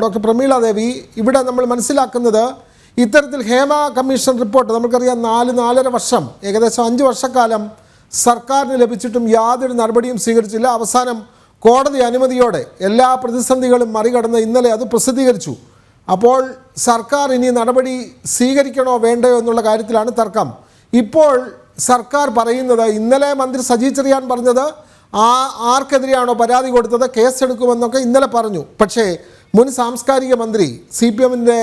Doctor Prameela ദേവി, ഇവിടെ നമ്മൾ മനസ്സിലാക്കുന്നത് ഇത്തരത്തിൽ ഹേമ കമ്മീഷൻ റിപ്പോർട്ട് നമുക്കറിയാം 4-4.5 വർഷം, ഏകദേശം 5 വർഷക്കാലം സർക്കാരിന് ലഭിച്ചിട്ടും യാതൊരു നടപടിയും സ്വീകരിച്ചില്ല. അവസാനം കോടതി അനുമതിയോടെ എല്ലാ പ്രതിസന്ധികളും മറികടന്ന് ഇന്നലെ അത് പ്രസിദ്ധീകരിച്ചു. അപ്പോൾ സർക്കാർ ഇനി നടപടി സ്വീകരിക്കണോ വേണ്ടയോ എന്നുള്ള കാര്യത്തിലാണ് തർക്കം. ഇപ്പോൾ സർക്കാർ പറയുന്നത്, ഇന്നലെ മന്ത്രി സജി ചെറിയാൻ പറഞ്ഞത് ആർക്കെതിരെയാണോ പരാതി കൊടുത്തത് കേസെടുക്കുമെന്നൊക്കെ ഇന്നലെ പറഞ്ഞു. പക്ഷേ മുൻ സാംസ്കാരിക മന്ത്രി CPMൻ്റെ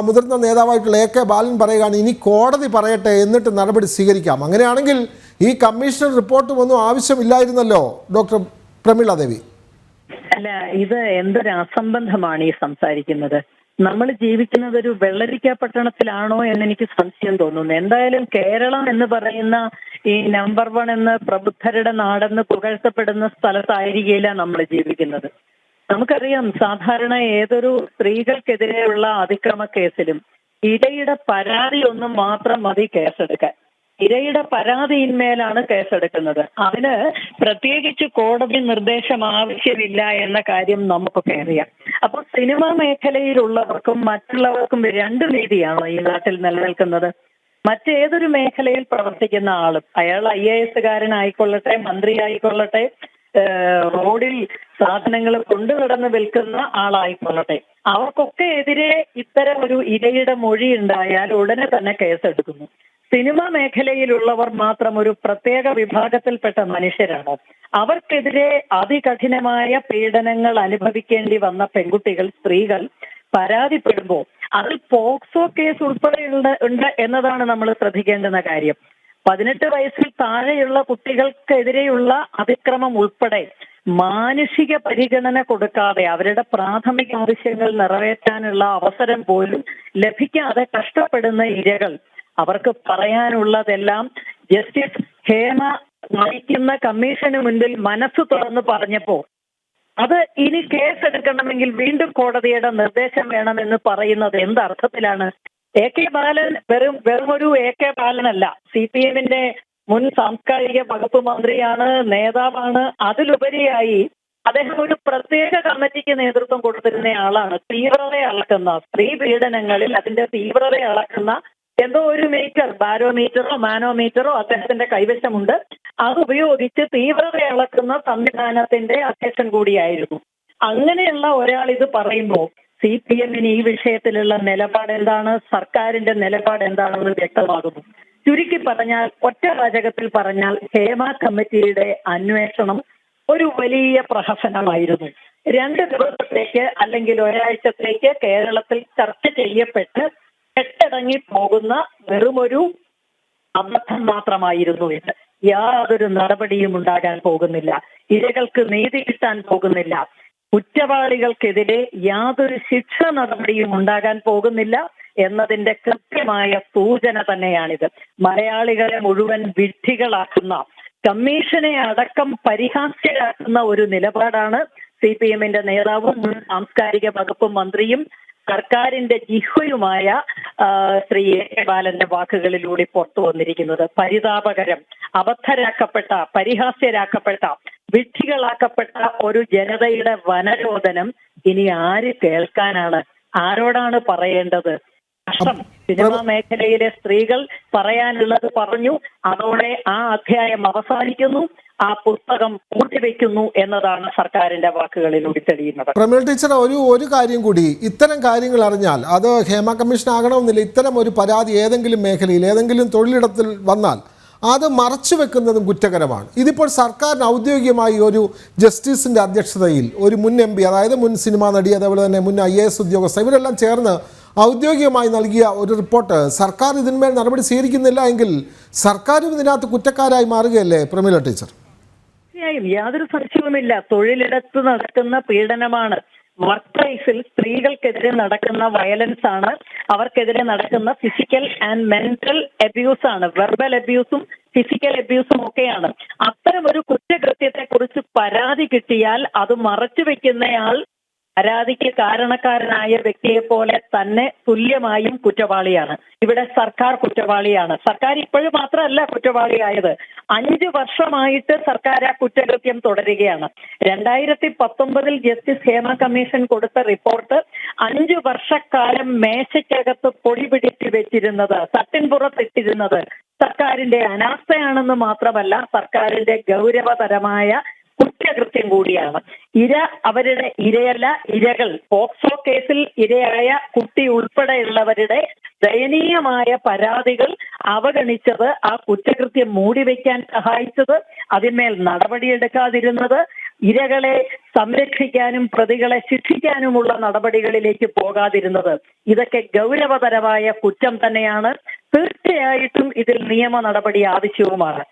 മുതിർന്ന നേതാവായിട്ടുള്ള AK ബാലൻ പറയുകയാണ് ഇനി കോടതി പറയട്ടെ എന്നിട്ട് നടപടി സ്വീകരിക്കാം. അങ്ങനെയാണെങ്കിൽ ഈ കമ്മീഷൻ റിപ്പോർട്ടും ഒന്നും ആവശ്യമില്ലായിരുന്നല്ലോ ഡോക്ടർ പ്രമീള ദേവി. അല്ല, ഇത് എന്തൊരു അസംബന്ധമാണ് ഈ സംസാരിക്കുന്നത്. നമ്മൾ ജീവിക്കുന്നത് ഒരു വെള്ളരിക്ക പട്ടണത്തിലാണോ എന്ന് എനിക്ക് സംശയം തോന്നുന്നു. എന്തായാലും കേരളം എന്ന് പറയുന്ന ഈ നമ്പർ 1 എന്ന് പ്രബുദ്ധരുടെ നാടെന്ന് പുകഴ്ത്തപ്പെടുന്ന സ്ഥലത്തായിരിക്കില്ല നമ്മൾ ജീവിക്കുന്നത്. നമുക്കറിയാം, സാധാരണ ഏതൊരു സ്ത്രീകൾക്കെതിരെയുള്ള അതിക്രമ കേസിലും ഇരയുടെ പരാതി ഒന്നും മാത്രം മതി കേസെടുക്കാൻ. ഇരയുടെ പരാതിയിന്മേലാണ് കേസെടുക്കുന്നത്. അതിന് പ്രത്യേകിച്ച് കോടതി നിർദ്ദേശം ആവശ്യമില്ല എന്ന കാര്യം നമുക്കൊക്കെ അറിയാം. അപ്പോൾ സിനിമാ മേഖലയിലുള്ളവർക്കും മറ്റുള്ളവർക്കും 2 രീതിയാണോ ഈ നാട്ടിൽ നിലനിൽക്കുന്നത്? മറ്റേതൊരു മേഖലയിൽ പ്രവർത്തിക്കുന്ന ആളും, അയാൾ IAS കാരനായിക്കൊള്ളട്ടെ, മന്ത്രി ആയിക്കൊള്ളട്ടെ, റോഡിൽ സാധനങ്ങൾ കൊണ്ടുനടന്ന് വിൽക്കുന്ന ആളായിക്കൊള്ളട്ടെ, അവർക്കൊക്കെ എതിരെ ഇത്തരം ഒരു ഇരയുടെ മൊഴി ഉണ്ടായാൽ ഉടനെ തന്നെ കേസെടുക്കുന്നു. സിനിമാ മേഖലയിലുള്ളവർ മാത്രം ഒരു പ്രത്യേക വിഭാഗത്തിൽപ്പെട്ട മനുഷ്യരാണോ? അവർക്കെതിരെ അതികഠിനമായ പീഡനങ്ങൾ അനുഭവിക്കേണ്ടി വന്ന പെൺകുട്ടികൾ, സ്ത്രീകൾ പരാതിപ്പെടുമ്പോൾ അതിൽ പോക്സോ കേസ് ഉണ്ട് എന്നതാണ് നമ്മൾ ശ്രദ്ധിക്കേണ്ടുന്ന കാര്യം. 18 വയസ്സിൽ താഴെയുള്ള കുട്ടികൾക്കെതിരെയുള്ള അതിക്രമം ഉൾപ്പെടെ മാനുഷിക പരിഗണന കൊടുക്കാതെ അവരുടെ പ്രാഥമിക ആവശ്യങ്ങൾ നിറവേറ്റാനുള്ള അവസരം പോലും ലഭിക്കാതെ കഷ്ടപ്പെടുന്ന ഇരകൾ, അവർക്ക് പറയാനുള്ളതെല്ലാം ജസ്റ്റിസ് ഹേമ നയിക്കുന്ന കമ്മീഷന് മുൻപിൽ മനസ്സ് തുറന്ന് പറഞ്ഞപ്പോ അത് ഇനി കേസെടുക്കണമെങ്കിൽ വീണ്ടും കോടതിയുടെ നിർദ്ദേശം വേണമെന്ന് പറയുന്നത് എന്തർത്ഥത്തിലാണ്? AK ബാലൻ വെറുമൊരു AK ബാലനല്ല, CPMന്റെ മുൻ സാംസ്കാരിക വകുപ്പ് മന്ത്രിയാണ്, നേതാവാണ്. അതിലുപരിയായി അദ്ദേഹം ഒരു പ്രത്യേക കമ്മിറ്റിക്ക് നേതൃത്വം കൊടുത്തിരുന്ന ആളാണ്. തീവ്രത അളക്കുന്ന, സ്ത്രീ പീഡനങ്ങളിൽ അതിന്റെ തീവ്രത അളക്കുന്ന എന്തോ ഒരു മീറ്റർ, ബാരോമീറ്ററോ മാനോമീറ്ററോ അദ്ദേഹത്തിന്റെ കൈവശമുണ്ട്. അതുപയോഗിച്ച് തീവ്രത അളക്കുന്ന സംവിധാനത്തിന്റെ അധ്യക്ഷൻ കൂടിയായിരുന്നു. അങ്ങനെയുള്ള ഒരാൾ ഇത് പറയുമ്പോൾ CPMന് ഈ വിഷയത്തിലുള്ള നിലപാട് എന്താണ്, സർക്കാരിന്റെ നിലപാട് എന്താണെന്ന് വ്യക്തമാകുന്നു. ചുരുക്കി പറഞ്ഞാൽ, ഒറ്റ വാചകത്തിൽ പറഞ്ഞാൽ, ഹേമ കമ്മിറ്റിയുടെ അന്വേഷണം ഒരു വലിയ പ്രഹസനമായിരുന്നു. 2 ദിവസത്തേക്ക് അല്ലെങ്കിൽ ഒരാഴ്ചത്തേക്ക് കേരളത്തിൽ ചർച്ച ചെയ്യപ്പെട്ട് കെട്ടടങ്ങി പോകുന്ന വെറുമൊരു അബദ്ധം മാത്രമായിരുന്നു ഇത്. യാതൊരു നടപടിയും ഉണ്ടാകാൻ പോകുന്നില്ല. ഇരകൾക്ക് നീതി കിട്ടാൻ പോകുന്നില്ല. കുറ്റവാളികൾക്കെതിരെ യാതൊരു ശിക്ഷ നടപടിയും ഉണ്ടാകാൻ പോകുന്നില്ല എന്നതിന്റെ കൃത്യമായ സൂചന തന്നെയാണിത്. മലയാളികളെ മുഴുവൻ വിഡ്ഢികളാക്കുന്ന, കമ്മീഷനെ അടക്കം പരിഹാസ്യരാക്കുന്ന ഒരു നിലപാടാണ് CPMന്റെ നേതാവും മുൻ സാംസ്കാരിക വകുപ്പ് മന്ത്രിയും സർക്കാരിന്റെ ജിഹ്വയുമായ ശ്രീ AK ബാലന്റെ വാക്കുകളിലൂടെ പുറത്തു വന്നിരിക്കുന്നത്. പരിതാപകരം. അബദ്ധരാക്കപ്പെട്ട, പരിഹാസ്യരാക്കപ്പെട്ട, വിഡ്ഢികളാക്കപ്പെട്ട ഒരു ജനതയുടെ വനരോധനം ഇനി ആര് കേൾക്കാനാണ്? ആരോടാണ് പറയേണ്ടത്? കഷ്ടം. സിനിമാ മേഖലയിലെ സ്ത്രീകൾ പറയാനുള്ളത് പറഞ്ഞു. അതോടെ ആ അധ്യായം അവസാനിക്കുന്നു, ആ പുസ്തകം പൂട്ടിവെക്കുന്നു എന്നതാണ് സർക്കാരിന്റെ വാക്കുകളിലൂടെ തെളിയുന്നത്. പ്രമീള ടീച്ചർ, ഒരു കാര്യം കൂടി, ഇത്തരം കാര്യങ്ങൾ അറിഞ്ഞാൽ അത് ഹേമ കമ്മീഷൻ ആകണമെന്നില്ല, ഇത്തരം ഒരു പരാതി ഏതെങ്കിലും മേഖലയിൽ ഏതെങ്കിലും തൊഴിലിടത്തിൽ വന്നാൽ അത് മറച്ചു വെക്കുന്നതും കുറ്റകരമാണ്. ഇതിപ്പോൾ സർക്കാരിന് ഔദ്യോഗികമായി ഒരു ജസ്റ്റിസിൻ്റെ അധ്യക്ഷതയിൽ ഒരു മുൻ MP, അതായത് മുൻ സിനിമാ നടി, അതേപോലെ തന്നെ മുൻ IAS ഉദ്യോഗസ്ഥ, ഇവരെല്ലാം ചേർന്ന് ഔദ്യോഗികമായി നൽകിയ ഒരു റിപ്പോർട്ട്, സർക്കാർ ഇതിന്മേൽ നടപടി സ്വീകരിക്കുന്നില്ല എങ്കിൽ സർക്കാരും ഇതിനകത്ത് കുറ്റക്കാരായി മാറുകയല്ലേ പ്രമീള ടീച്ചർ? തീർച്ചയായും, യാതൊരു സംശയവുമില്ല. തൊഴിലിടത്ത് നടക്കുന്ന പീഡനമാണ്, വർക്ക് പ്ലേസിൽ സ്ത്രീകൾക്കെതിരെ നടക്കുന്ന വയലൻസ് ആണ്, അവർക്കെതിരെ നടക്കുന്ന ഫിസിക്കൽ ആൻഡ് മെന്റൽ അബ്യൂസ് ആണ്, വെർബൽ അബ്യൂസും ഫിസിക്കൽ അബ്യൂസും ഒക്കെയാണ്. അത്തരം ഒരു കുറ്റകൃത്യത്തെ കുറിച്ച് പരാതി കിട്ടിയാൽ അത് മറച്ചു വെക്കുന്നയാൾ പരാതിക്ക് കാരണക്കാരനായ വ്യക്തിയെ പോലെ തന്നെ തുല്യമായും കുറ്റവാളിയാണ്. ഇവിടെ സർക്കാർ കുറ്റവാളിയാണ്. സർക്കാർ ഇപ്പോഴും മാത്രമല്ല കുറ്റവാളിയായത്, 5 വർഷമായിട്ട് സർക്കാർ ആ കുറ്റകൃത്യം തുടരുകയാണ്. 2019 ജസ്റ്റിസ് ഹേമ കമ്മീഷൻ കൊടുത്ത റിപ്പോർട്ട് 5 വർഷക്കാലം മേശയ്ക്കകത്ത് പൊടി പിടിച്ചു വെച്ചിരുന്നത്, തട്ടിൻപുറത്തിട്ടിരുന്നത് സർക്കാരിന്റെ അനാസ്ഥയാണെന്ന് മാത്രമല്ല, സർക്കാരിന്റെ ഗൗരവതരമായ കുറ്റകൃത്യം കൂടിയാണ്. ഇര അവരുടെ ഇരയല്ല, ഇരകൾ പോക്സോ കേസിൽ ഇരയായ കുട്ടി ഉൾപ്പെടെയുള്ളവരുടെ ദയനീയമായ പരാതികൾ അവഗണിച്ചത്, ആ കുറ്റകൃത്യം മൂടിവെക്കാൻ സഹായിച്ചത്, അതിന്മേൽ നടപടിയെടുക്കാതിരുന്നത്, ഇരകളെ സംരക്ഷിക്കാനും പ്രതികളെ ശിക്ഷിക്കാനുമുള്ള നടപടികളിലേക്ക് പോകാതിരുന്നത്, ഇതൊക്കെ ഗൗരവതരമായ കുറ്റം തന്നെയാണ്. തീർച്ചയായിട്ടും ഇതിൽ നിയമ നടപടി ആവശ്യവുമാണ്.